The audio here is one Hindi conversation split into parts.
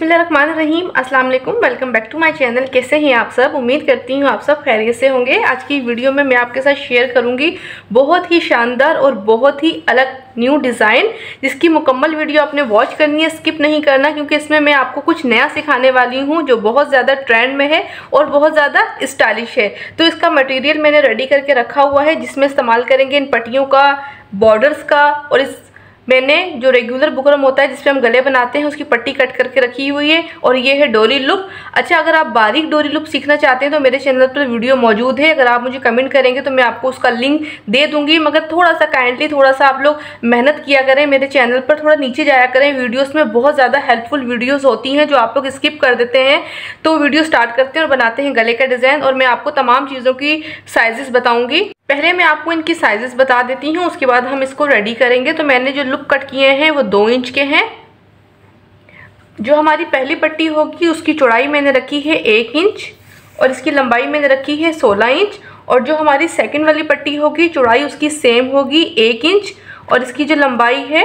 बिस्मिल्लाहिर्रहमानिर्रहीम। अस्सलाम वालेकुम, welcome back to my channel. कैसे हैं आप सब? उम्मीद करती हूँ आप सब खैरियत से होंगे। आज की वीडियो में मैं आपके साथ शेयर करूंगी बहुत ही शानदार और बहुत ही अलग न्यू डिज़ाइन, जिसकी मुकम्मल वीडियो आपने वॉच करनी है, स्किप नहीं करना, क्योंकि इसमें मैं आपको कुछ नया सिखाने वाली हूँ जो बहुत ज़्यादा ट्रेंड में है और बहुत ज़्यादा स्टाइलिश है। तो इसका मटेरियल मैंने रेडी करके रखा हुआ है, जिसमें इस्तेमाल करेंगे इन पट्टियों का, बॉर्डर्स का, और इस मैंने जो रेगुलर बुकरम होता है जिसपे हम गले बनाते हैं उसकी पट्टी कट करके रखी हुई है। और ये है डोरी लूप। अच्छा, अगर आप बारीक डोरी लूप सीखना चाहते हैं तो मेरे चैनल पर वीडियो मौजूद है। अगर आप मुझे कमेंट करेंगे तो मैं आपको उसका लिंक दे दूंगी, मगर थोड़ा सा काइंडली थोड़ा सा आप लोग मेहनत किया करें, मेरे चैनल पर थोड़ा नीचे जाया करें। वीडियोस में बहुत ज़्यादा हेल्पफुल वीडियोस होती हैं जो आप लोग स्किप कर देते हैं। तो वीडियो स्टार्ट करते हैं और बनाते हैं गले का डिज़ाइन, और मैं आपको तमाम चीज़ों की साइजेस बताऊंगी। पहले मैं आपको इनकी साइजेस बता देती हूँ, उसके बाद हम इसको रेडी करेंगे। तो मैंने जो लुक कट किए हैं वो 2 इंच के हैं। जो हमारी पहली पट्टी होगी उसकी चौड़ाई मैंने रखी है 1 इंच और इसकी लंबाई मैंने रखी है 16 इंच। और जो हमारी सेकंड वाली पट्टी होगी चौड़ाई उसकी सेम होगी 1 इंच और इसकी जो लंबाई है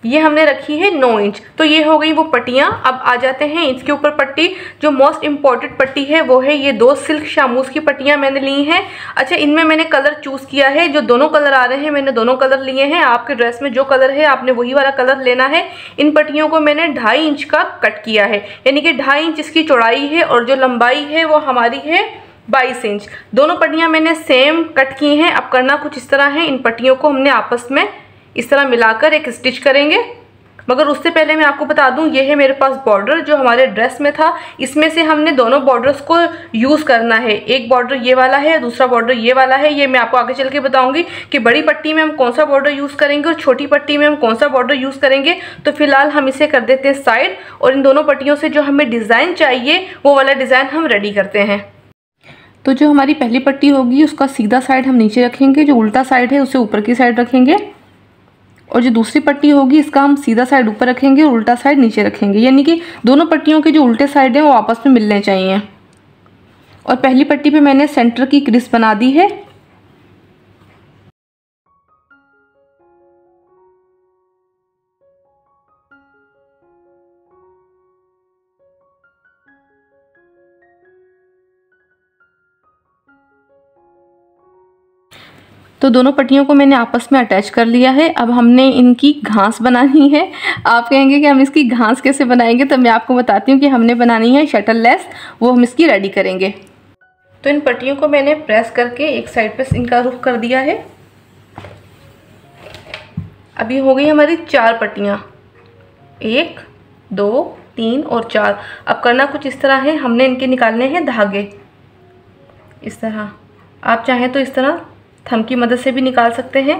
ये हमने रखी है 9 इंच। तो ये हो गई वो पट्टियाँ। अब आ जाते हैं इसके ऊपर पट्टी। जो मोस्ट इम्पॉर्टेंट पट्टी है वो है ये 2 सिल्क शामूस की पट्टियाँ मैंने ली हैं। अच्छा, इनमें मैंने कलर चूज़ किया है, जो दोनों कलर आ रहे हैं मैंने दोनों कलर लिए हैं। आपके ड्रेस में जो कलर है आपने वही वाला कलर लेना है। इन पट्टियों को मैंने 2.5 इंच का कट किया है, यानी कि 2.5 इंच इसकी चौड़ाई है और जो लंबाई है वो हमारी है 22 इंच। दोनों पट्टियाँ मैंने सेम कट की हैं। अब करना कुछ इस तरह है, इन पट्टियों को हमने आपस में इस तरह मिलाकर एक स्टिच करेंगे। मगर उससे पहले मैं आपको बता दूं, ये है मेरे पास बॉर्डर जो हमारे ड्रेस में था। इसमें से हमने दोनों बॉर्डर्स को यूज़ करना है। एक बॉर्डर ये वाला है, दूसरा बॉर्डर ये वाला है। ये मैं आपको आगे चल के बताऊंगी कि बड़ी पट्टी में हम कौन सा बॉर्डर यूज़ करेंगे और छोटी पट्टी में हम कौन सा बॉर्डर यूज़ करेंगे। तो फिलहाल हम इसे कर देते हैं साइड, और इन दोनों पट्टियों से जो हमें डिज़ाइन चाहिए वो वाला डिज़ाइन हम रेडी करते हैं। तो जो हमारी पहली पट्टी होगी उसका सीधा साइड हम नीचे रखेंगे, जो उल्टा साइड है उसे ऊपर की साइड रखेंगे। और जो दूसरी पट्टी होगी इसका हम सीधा साइड ऊपर रखेंगे और उल्टा साइड नीचे रखेंगे, यानी कि दोनों पट्टियों के जो उल्टे साइड हैं वो आपस में मिलने चाहिए। और पहली पट्टी पे मैंने सेंटर की क्रिस बना दी है। तो दोनों पट्टियों को मैंने आपस में अटैच कर लिया है। अब हमने इनकी घास बनानी है। आप कहेंगे कि हम इसकी घास कैसे बनाएंगे, तो मैं आपको बताती हूँ कि हमने बनानी है शटल लेस, वो हम इसकी रेडी करेंगे। तो इन पट्टियों को मैंने प्रेस करके एक साइड पे इनका रुख कर दिया है। अभी हो गई हमारी 4 पट्टियाँ, 1 2 3 और 4। अब करना कुछ इस तरह है, हमने इनके निकालने हैं धागे इस तरह। आप चाहें तो इस तरह थंब की मदद से भी निकाल सकते हैं।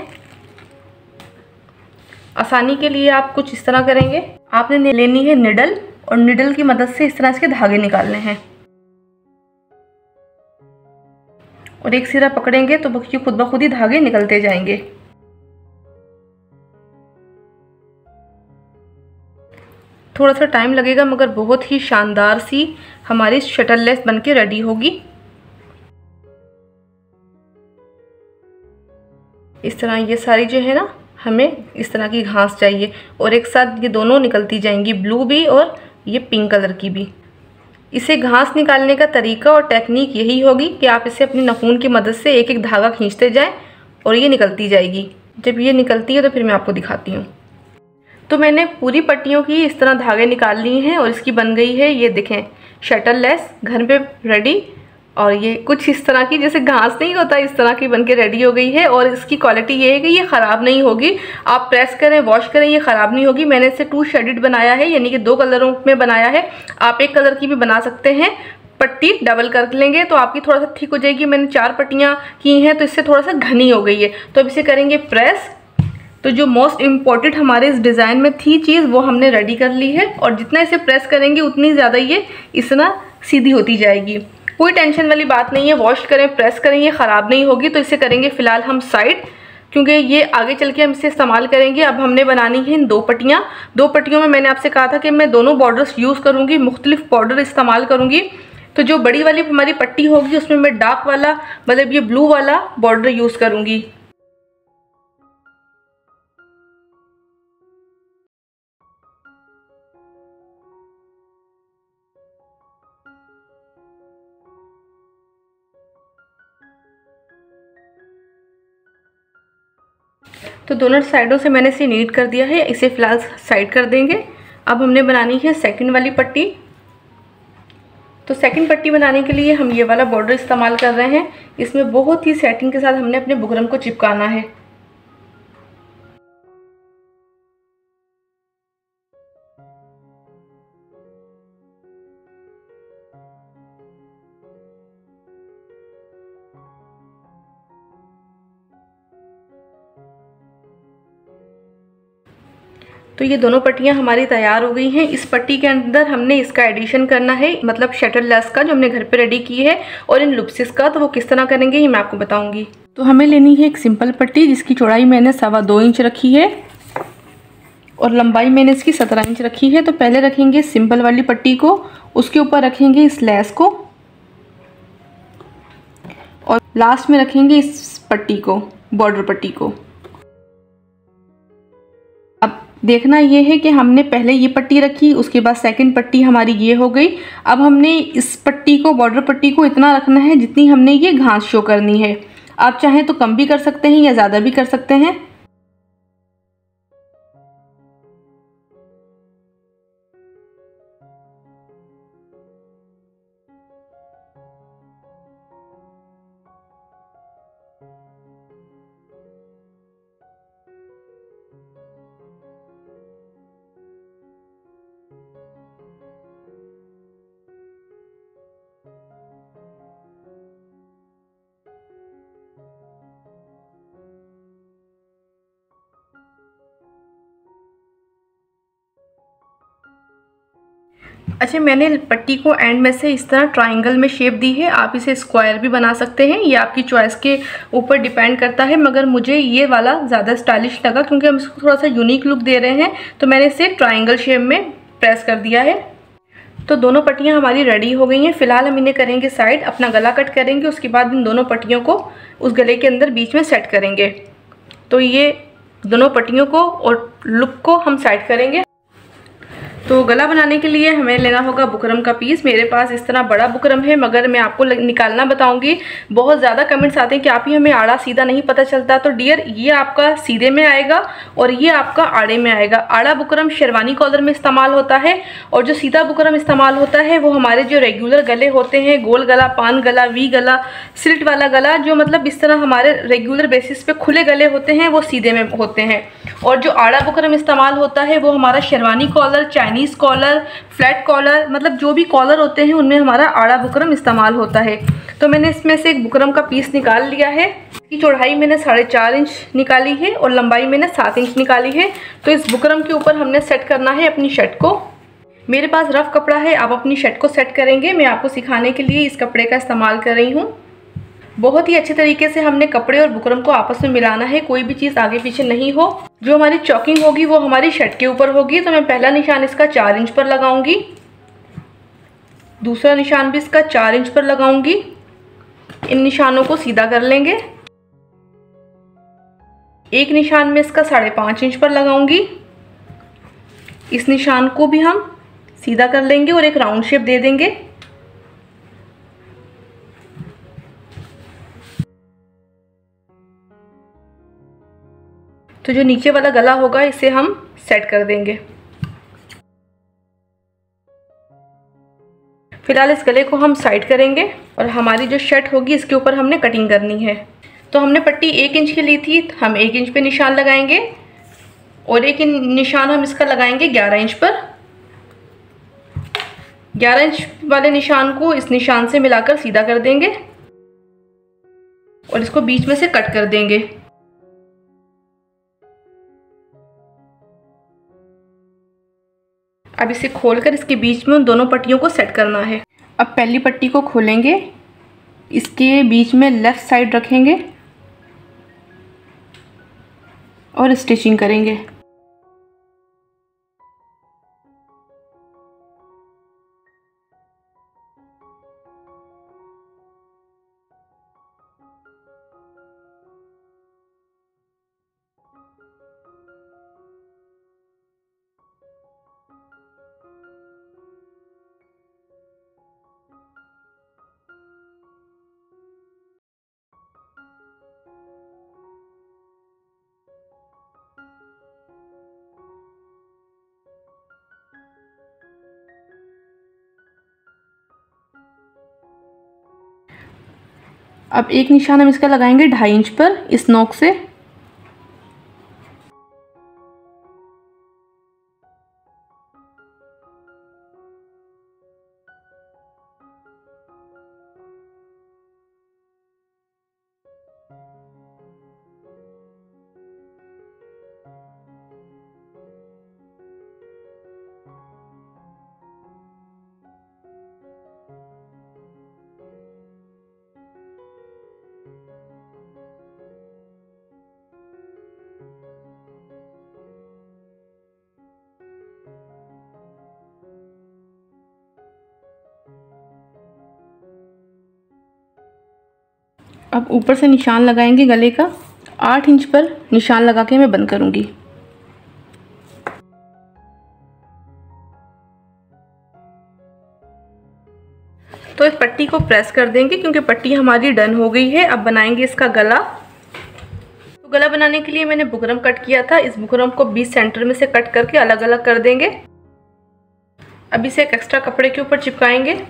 आसानी के लिए आप कुछ इस तरह करेंगे। आपने लेनी है निडल, और निडल की मदद से इस तरह इसके धागे निकालने हैं। और एक सिरा पकड़ेंगे तो बल्कि खुद ब खुद ही धागे निकलते जाएंगे। थोड़ा सा टाइम लगेगा, मगर बहुत ही शानदार सी हमारी शटल लेस बन के रेडी होगी। इस तरह ये सारी जो है ना, हमें इस तरह की घास चाहिए, और एक साथ ये दोनों निकलती जाएंगी, ब्लू भी और ये पिंक कलर की भी। इसे घास निकालने का तरीका और टेक्निक यही होगी कि आप इसे अपनी नाखून की मदद से एक एक धागा खींचते जाएं और ये निकलती जाएगी। जब ये निकलती है तो फिर मैं आपको दिखाती हूँ। तो मैंने पूरी पट्टियों की इस तरह धागे निकाल लिए हैं और इसकी बन गई है, ये देखें, शटल लेस घर पे रेडी। और ये कुछ इस तरह की, जैसे घास नहीं होता, इस तरह की बनके रेडी हो गई है। और इसकी क्वालिटी ये है कि ये ख़राब नहीं होगी। आप प्रेस करें, वॉश करें, ये ख़राब नहीं होगी। मैंने इसे 2 शेडेड बनाया है, यानी कि 2 कलरों में बनाया है। आप एक कलर की भी बना सकते हैं। पट्टी डबल कर लेंगे तो आपकी थोड़ा सा ठीक हो जाएगी। मैंने 4 पट्टियाँ की हैं तो इससे थोड़ा सा घनी हो गई है। तो अब इसे करेंगे प्रेस। तो जो मोस्ट इम्पॉर्टेंट हमारे इस डिज़ाइन में थी चीज़ वो हमने रेडी कर ली है। और जितना इसे प्रेस करेंगे उतनी ज़्यादा ये इस तरह सीधी होती जाएगी। कोई टेंशन वाली बात नहीं है, वॉश करें, प्रेस करें, ये ख़राब नहीं होगी। तो इसे करेंगे फ़िलहाल हम साइड, क्योंकि ये आगे चल के हम इसे इस्तेमाल करेंगे। अब हमने बनानी है इन 2 पट्टियाँ। 2 पट्टियों में मैंने आपसे कहा था कि मैं दोनों बॉर्डर्स यूज़ करूँगी, मुख्तलिफ बॉर्डर इस्तेमाल करूँगी। तो जो बड़ी वाली हमारी पट्टी होगी उसमें मैं डार्क वाला, मतलब ये ब्लू वाला बॉर्डर यूज़ करूँगी। तो दोनों साइडों से मैंने इसे नीट कर दिया है, इसे फिलहाल साइड कर देंगे। अब हमने बनानी है सेकंड वाली पट्टी। तो सेकंड पट्टी बनाने के लिए हम ये वाला बॉर्डर इस्तेमाल कर रहे हैं। इसमें बहुत ही सेटिंग के साथ हमने अपने बुकरम को चिपकाना है। तो ये दोनों पट्टियाँ हमारी तैयार हो गई हैं। इस पट्टी के अंदर हमने इसका एडिशन करना है, मतलब शटर लेस का जो हमने घर पे रेडी की है, और इन लुप्सिस का। तो वो किस तरह करेंगे ये मैं आपको बताऊंगी। तो हमें लेनी है एक सिंपल पट्टी जिसकी चौड़ाई मैंने 2.25 इंच रखी है और लंबाई मैंने इसकी 17 इंच रखी है। तो पहले रखेंगे सिंपल वाली पट्टी को, उसके ऊपर रखेंगे इस लेस को और लास्ट में रखेंगे इस पट्टी को, बॉर्डर पट्टी को। देखना ये है कि हमने पहले ये पट्टी रखी, उसके बाद सेकंड पट्टी हमारी ये हो गई। अब हमने इस पट्टी को, बॉर्डर पट्टी को इतना रखना है जितनी हमने ये घास शो करनी है। आप चाहें तो कम भी कर सकते हैं या ज़्यादा भी कर सकते हैं। अच्छा, मैंने पट्टी को एंड में से इस तरह ट्रायंगल में शेप दी है। आप इसे स्क्वायर भी बना सकते हैं, ये आपकी चॉइस के ऊपर डिपेंड करता है, मगर मुझे ये वाला ज़्यादा स्टाइलिश लगा क्योंकि हम इसको थोड़ा सा यूनिक लुक दे रहे हैं। तो मैंने इसे ट्रायंगल शेप में प्रेस कर दिया है। तो दोनों पट्टियाँ हमारी रेडी हो गई हैं। फिलहाल हम इन्हें करेंगे साइड, अपना गला कट करेंगे, उसके बाद इन दोनों पट्टियों को उस गले के अंदर बीच में सेट करेंगे। तो ये दोनों पट्टियों को और लुक को हम साइड करेंगे। तो गला बनाने के लिए हमें लेना होगा बुकरम का पीस। मेरे पास इस तरह बड़ा बुकरम है, मगर मैं आपको निकालना बताऊंगी। बहुत ज़्यादा कमेंट्स आते हैं कि आप ही हमें आड़ा सीधा नहीं पता चलता। तो डियर, ये आपका सीधे में आएगा और ये आपका आड़े में आएगा। आड़ा बुकरम शेरवानी कॉलर में इस्तेमाल होता है और जो सीधा बुकरम इस्तेमाल होता है वो हमारे जो रेगुलर गले होते हैं, गोल गला, पान गला, वी गला, स्लिट वाला गला, जो मतलब इस तरह हमारे रेगुलर बेसिस पे खुले गले होते हैं, वो सीधे में होते हैं। और जो आड़ा बुकरम इस्तेमाल होता है वो हमारा sherwani collar, Chinese collar, flat collar, मतलब जो भी कॉलर होते हैं उनमें हमारा आड़ा बुकरम इस्तेमाल होता है। तो मैंने इसमें से एक बुकरम का पीस निकाल लिया है। इसकी चौड़ाई मैंने 4.5 इंच निकाली है और लंबाई मैंने 7 इंच निकाली है। तो इस बुकरम के ऊपर हमने सेट करना है अपनी शर्ट को। मेरे पास रफ कपड़ा है, आप अपनी शर्ट को सेट करेंगे। मैं आपको सिखाने के लिए इस कपड़े का इस्तेमाल कर रही हूँ। बहुत ही अच्छे तरीके से हमने कपड़े और बुकरम को आपस में मिलाना है, कोई भी चीज़ आगे पीछे नहीं हो। जो हमारी चॉकिंग होगी वो हमारी शर्ट के ऊपर होगी। तो मैं पहला निशान इसका 4 इंच पर लगाऊंगी, दूसरा निशान भी इसका 4 इंच पर लगाऊंगी। इन निशानों को सीधा कर लेंगे। एक निशान में इसका 5.5 इंच पर लगाऊंगी। इस निशान को भी हम सीधा कर लेंगे और एक राउंड शेप दे देंगे। तो जो नीचे वाला गला होगा इसे हम सेट कर देंगे। फिलहाल इस गले को हम साइड करेंगे और हमारी जो शर्ट होगी इसके ऊपर हमने कटिंग करनी है। तो हमने पट्टी 1 इंच की ली थी, हम 1 इंच पे निशान लगाएंगे और एक निशान हम इसका लगाएंगे 11 इंच पर। 11 इंच वाले निशान को इस निशान से मिलाकर सीधा कर देंगे और इसको बीच में से कट कर देंगे। अब इसे खोलकर इसके बीच में उन दोनों पट्टियों को सेट करना है। अब पहली पट्टी को खोलेंगे, इसके बीच में लेफ़्ट साइड रखेंगे और स्टिचिंग करेंगे। अब एक निशान हम इसका लगाएंगे 2.5 इंच पर इस नोक से। अब ऊपर से निशान लगाएंगे गले का, 8 इंच पर निशान लगा के मैं बंद करूंगी। तो इस पट्टी को प्रेस कर देंगे क्योंकि पट्टी हमारी डन हो गई है। अब बनाएंगे इसका गला। तो गला बनाने के लिए मैंने बुकरम कट किया था, इस बुकरम को 20 सेंटर में से कट करके अलग अलग कर देंगे। अब इसे एक एक्स्ट्रा कपड़े के ऊपर चिपकाएंगे।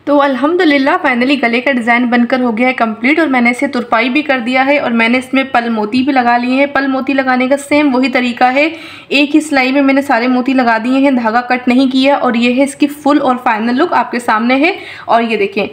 तो अल्हम्दुलिल्लाह फाइनली गले का डिज़ाइन बनकर हो गया है कंप्लीट। और मैंने इसे तुरपाई भी कर दिया है और मैंने इसमें पल मोती भी लगा लिए हैं। पल मोती लगाने का सेम वही तरीका है, एक ही सिलाई में मैंने सारे मोती लगा दिए हैं, धागा कट नहीं किया। और ये है इसकी फुल और फाइनल लुक आपके सामने है। और ये देखें,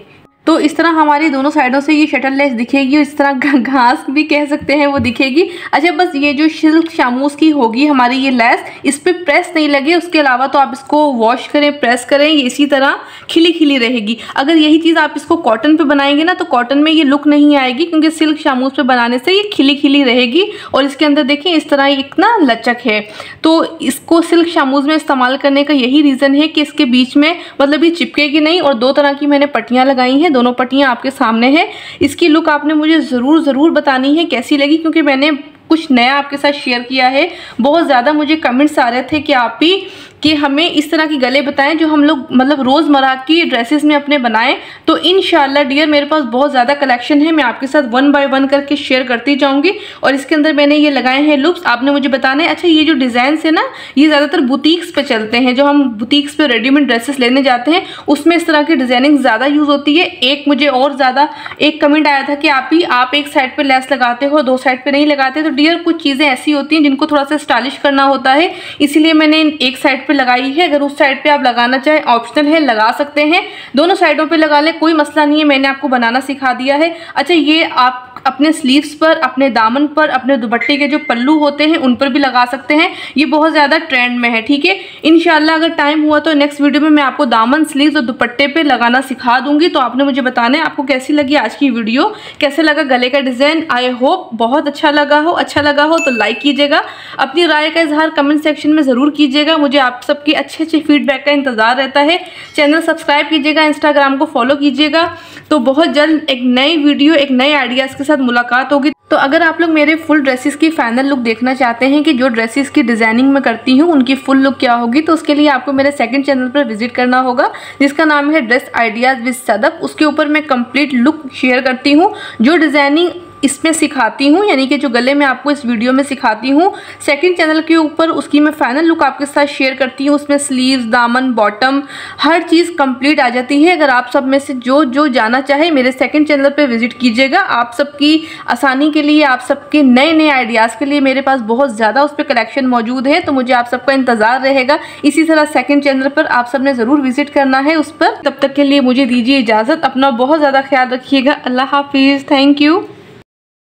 तो इस तरह हमारी दोनों साइडों से ये शटल लेस दिखेगी और इस तरह घास भी कह सकते हैं वो दिखेगी। अच्छा, बस ये जो सिल्क शामूस की होगी हमारी ये लेस, इस पर प्रेस नहीं लगे, उसके अलावा तो आप इसको वॉश करें, प्रेस करें, ये इसी तरह खिली खिली रहेगी। अगर यही चीज़ आप इसको कॉटन पे बनाएंगे ना तो कॉटन में ये लुक नहीं आएगी, क्योंकि सिल्क शामूस पे बनाने से ये खिली खिली रहेगी। और इसके अंदर देखिए इस तरह एक ना लचक है। तो इसको सिल्क शामूस में इस्तेमाल करने का यही रीज़न है कि इसके बीच में मतलब ये चिपकेगी नहीं। और 2 तरह की मैंने पट्टियाँ लगाई हैं, दोनों पट्टियाँ आपके सामने हैं। इसकी लुक आपने मुझे ज़रूर बतानी है कैसी लगी, क्योंकि मैंने कुछ नया आपके साथ शेयर किया है। बहुत ज़्यादा मुझे कमेंट्स आ रहे थे कि आप भी कि हमें इस तरह की गले बताएं जो हम लोग मतलब रोज़मर्रा की ड्रेसेस में अपने बनाएं। तो इंशाल्लाह डियर मेरे पास बहुत ज़्यादा कलेक्शन है, मैं आपके साथ 1 बाय 1 करके शेयर करती जाऊंगी। और इसके अंदर मैंने ये लगाए हैं लुक्स, आपने मुझे बताना है। अच्छा, ये जो डिज़ाइन है ना, ये ज़्यादातर बुटीक्स पे चलते हैं, जो हम बुटीक्स पे रेडीमेड ड्रेसेस लेने जाते हैं उसमें इस तरह की डिज़ाइनिंग ज़्यादा यूज़ होती है। एक मुझे और ज़्यादा एक कमेंट आया था कि आप एक साइड पर लेस लगाते हो, 2 साइड पर नहीं लगाते। तो डियर कुछ चीज़ें ऐसी होती हैं जिनको थोड़ा सा स्टाइलिश करना होता है, इसीलिए मैंने एक साइड पे लगाई है। अगर उस साइड पे आप लगाना चाहें ऑप्शनल है, लगा सकते हैं, दोनों साइडों पे लगा लें, कोई मसला नहीं है, मैंने आपको बनाना सिखा दिया है। अच्छा, ये आप अपने स्लीव्स पर, अपने दामन पर, अपने दुपट्टे के जो पल्लू होते हैं उन पर भी लगा सकते हैं, ये बहुत ज़्यादा ट्रेंड में है। ठीक है, इंशाल्लाह अगर टाइम हुआ तो नेक्स्ट वीडियो में मैं आपको दामन, स्लीव्स और दुपट्टे पे लगाना सिखा दूंगी। तो आपने मुझे बताना है आपको कैसी लगी आज की वीडियो, कैसे लगा गले का डिज़ाइन। आई होप बहुत अच्छा लगा हो। अच्छा लगा हो तो लाइक कीजिएगा, अपनी राय का इजहार कमेंट सेक्शन में ज़रूर कीजिएगा। मुझे आप सबके अच्छे फीडबैक का इंतज़ार रहता है। चैनल सब्सक्राइब कीजिएगा, इंस्टाग्राम को फॉलो कीजिएगा। तो बहुत जल्द एक नई वीडियो, एक नए आइडियाज़ के साथ मुलाकात होगी। तो अगर आप लोग मेरे फुल ड्रेसेस की फाइनल लुक देखना चाहते हैं कि जो ड्रेसेस की डिज़ाइनिंग मैं करती हूँ उनकी फुल लुक क्या होगी, तो उसके लिए आपको मेरे सेकंड चैनल पर विजिट करना होगा जिसका नाम है ड्रेस आइडियाज़ विद सदफ। उसके ऊपर मैं कंप्लीट लुक शेयर करती हूँ। जो डिज़ाइनिंग इसमें सिखाती हूँ, यानी कि जो गले में आपको इस वीडियो में सिखाती हूँ, सेकंड चैनल के ऊपर उसकी मैं फाइनल लुक आपके साथ शेयर करती हूँ। उसमें स्लीव्स, दामन, बॉटम हर चीज़ कंप्लीट आ जाती है। अगर आप सब में से जो जाना चाहे मेरे सेकंड चैनल पे विजिट कीजिएगा। आप सबकी आसानी के लिए, आप सबके नए नए आइडियाज़ के लिए मेरे पास बहुत ज़्यादा उस पर कलेक्शन मौजूद है, तो मुझे आप सबका इंतज़ार रहेगा। इसी तरह सेकंड चैनल पर आप सब ने ज़रूर विजिट करना है उस पर। तब तक के लिए मुझे दीजिए इजाज़त। अपना बहुत ज़्यादा ख्याल रखिएगा। अल्लाह हाफिज़। Thank you.